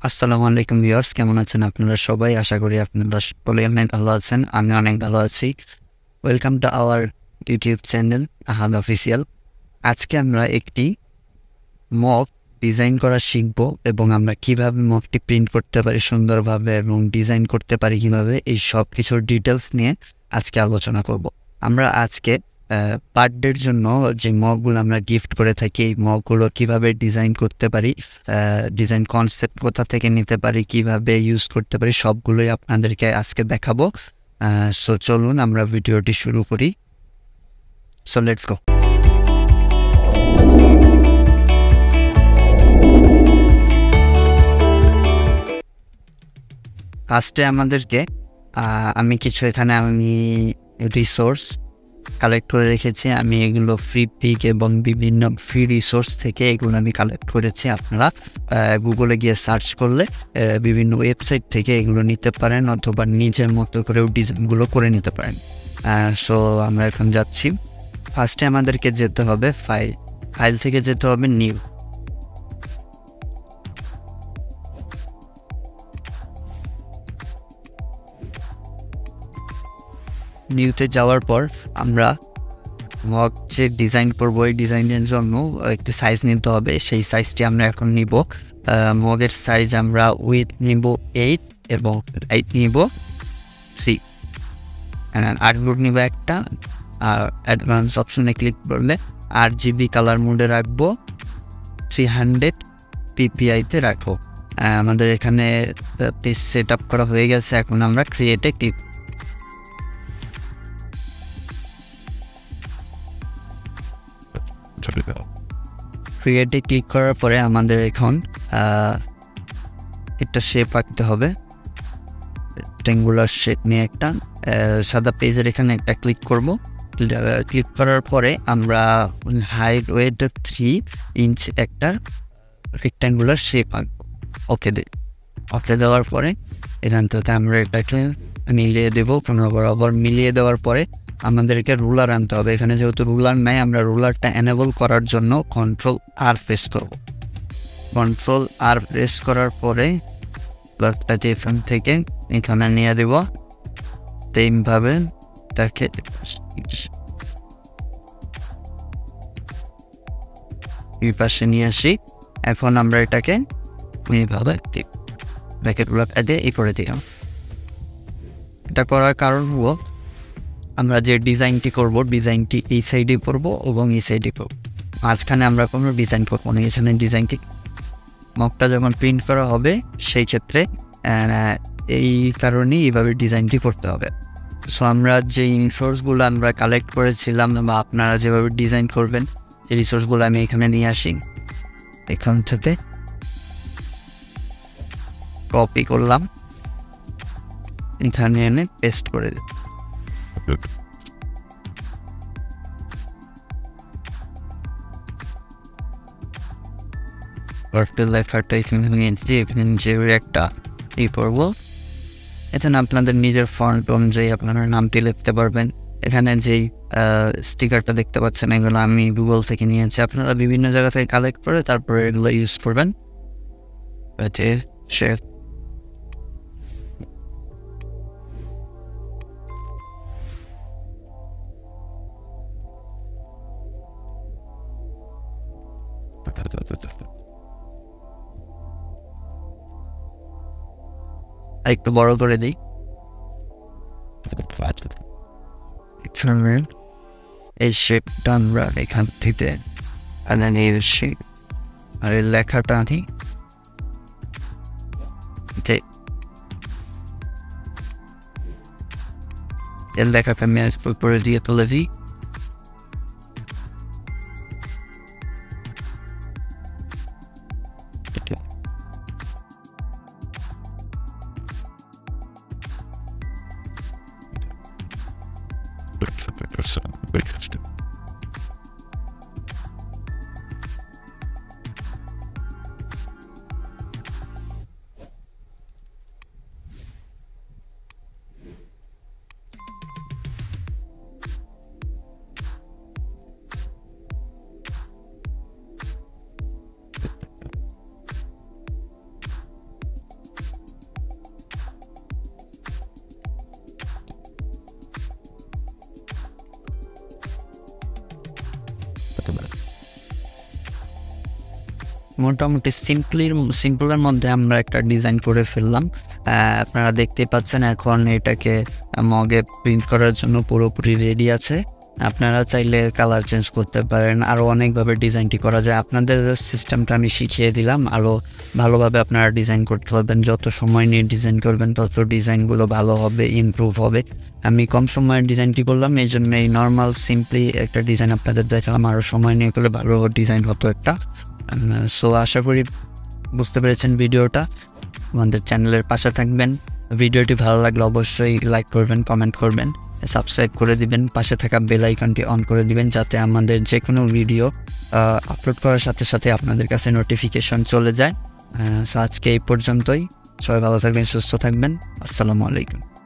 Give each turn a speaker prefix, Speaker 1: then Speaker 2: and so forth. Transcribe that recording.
Speaker 1: আসসালামু আলাইকুম ভিউয়ার্স, কেমন আছেন আপনারা সবাই? আশা করি আপনারা সকলেই অনেক ভালো আছেন। আমি অনেক ভালো আছি। Welcome to our YouTube channel Ahad official. আজকে আমরা একটি মগ ডিজাইন করা শিখব এবং আমরা কিভাবে মগটি প্রিন্ট করতে পারি সুন্দরভাবে এবং ডিজাইন করতে পারি কিভাবে, এই সব কিছুর ডিটেলস নিয়ে আজকে আলোচনা করব। আমরা আজকে বার্থডের জন্য যে মগগুলো আমরা গিফট করে থাকি, এই মগগুলো কীভাবে ডিজাইন করতে পারি, ডিজাইন কনসেপ্ট কোথা থেকে নিতে পারি, কিভাবে ইউজ করতে পারি, সবগুলোই আপনাদেরকে আজকে দেখাবো। সো চলুন আমরা ভিডিওটি শুরু করি। So let's go. ফার্স্টে আমাদেরকে আমি কিছু এখানে রিসোর্স কালেক্ট করে রেখেছি। আমি এগুলো ফ্রি পিক এবং বিভিন্ন ফ্রি রিসোর্স থেকে এগুলো আমি কালেক্ট করেছি। আপনারা গুগলে গিয়ে সার্চ করলে বিভিন্ন ওয়েবসাইট থেকে এগুলো নিতে পারেন অথবা নিজের মতো করেও ডিজাইনগুলো করে নিতে পারেন। সো আমরা এখন যাচ্ছি। ফার্স্টে আমাদেরকে যেতে হবে ফাইল থেকে যেতে হবে নিউ। নিউতে যাওয়ার পর আমরা মগ যে ডিজাইন করবো, এই ডিজাইনের জন্য একটি সাইজ নিতে হবে। সেই সাইজটি আমরা এখন নিব। মগের সাইজ আমরা উইথ নিব 8 এবং হাইট নিব 3, আর্টবোর্ড নিব একটা। আর অ্যাডভান্স অপশনে ক্লিক করলে RGB কালার মোডে রাখবো, 300 PPIতে রাখবো। আমাদের এখানে পেজ সেট আপ করা হয়ে গেছে। এখন আমরা ক্রিয়েটে ক্লিক ক্রিয়েটে করার পরে আমাদের এখন একটা শেপ আঁকতে হবে। রেক্ট্যাঙ্গুলার শেপ নিয়ে একটা সাদা পেজের এখানে একটা ক্লিক করব। ক্লিক করার পরে আমরা হাইট ওয়েট 3 ইঞ্চ একটা রেক্ট্যাঙ্গুলার শেপ আঁকবো। ওকে দেওয়ার পরে এখান থেকে আমরা এটাকে মিলিয়ে দেবো। বরাবর মিলিয়ে দেওয়ার পরে আমাদেরকে রুলার আনতে হবে। এখানে যেহেতু রুলার নাই, আমরা রুলারটা এনেবল করার জন্য Ctrl+R প্রেস করব। Ctrl+R প্রেস করার পরে রুলারটাকে এখান থেকে এখানে নিয়ে দেব। তেমভাবে তাকে এই পাশে নিয়ে আসি। এখন আমরা এটাকে এইভাবে ব্র্যাকেট রুলারটা দিয়ে করে দিলাম। এটা করার কারণ হলো আমরা যে ডিজাইনটি করব, ডিজাইনটি এই সাইডে করব এবং এই সাইডে করব। মাঝখানে আমরা কোনো ডিজাইন করবো না। এখানে ডিজাইনটি মগটা যখন প্রিন্ট করা হবে সেই ক্ষেত্রে এই কারণেই এইভাবে ডিজাইনটি করতে হবে। সো আমরা যে রিসোর্সগুলো আমরা কালেক্ট করেছিলাম বা আপনারা যেভাবে ডিজাইন করবেন, এই রিসোর্সগুলো আমি এখানে নিয়ে আসি। এখান থেকে কপি করলাম, এখানে এনে পেস্ট করে দিই। লেখাটা এখানে নিয়েছি, এখানে নিচে একটা করবো। এখানে আপনাদের নিজের ফন্ট অনুযায়ী আপনারা নামটি লিখতে পারবেন। এখানে যেই স্টিকারটা দেখতে পাচ্ছেন, এগুলো আমি গুগল থেকে নিয়েছি। আপনারা বিভিন্ন জায়গা থেকে কালেক্ট করে তারপরে এগুলো ইউজ করবেন। শেপ একটু বড় করে দিই। এই শেপটা আমরা এখান থেকে এই শেপ আর এই লেখাটা আনি। এর লেখাটা আমি করে দিয়ে তুলে দিই। মোটামুটি সিম্পলের মধ্যে আমরা একটা ডিজাইন করে ফেললাম। আপনারা দেখতেই পাচ্ছেন এখন এটাকে মগে প্রিন্ট করার জন্য পুরোপুরি রেডি আছে। আপনারা চাইলে কালার চেঞ্জ করতে পারেন, আরও অনেকভাবে ডিজাইনটি করা যায়। আপনাদের সিস্টেমটা আমি শিখিয়ে দিলাম, আরও ভালোভাবে আপনারা ডিজাইন করতে পারবেন। যত সময় নিয়ে ডিজাইন করবেন তত ডিজাইনগুলো ভালো হবে, ইমপ্রুভ হবে। আমি কম সময়ের ডিজাইনটি করলাম, এই জন্য এই নর্মাল সিম্পলি একটা ডিজাইন আপনাদের দেখালাম। আরও সময় নিয়ে করলে ভালো ডিজাইন হতো একটা। সো আশা করি বুঝতে পেরেছেন ভিডিওটা। আমাদের চ্যানেলের পাশে থাকবেন। ভিডিওটি ভালো লাগলে অবশ্যই লাইক করবেন, কমেন্ট করবেন, সাবস্ক্রাইব করে দিবেন, পাশে থাকা বেল আইকনটি অন করে দিবেন যাতে আমাদের যে কোনো ভিডিও আপলোড করার সাথে সাথে আপনাদের কাছে নোটিফিকেশন চলে যায়। সো আজকে এই পর্যন্তই। সবাই ভালো থাকবেন, সুস্থ থাকবেন। আসসালামু আলাইকুম।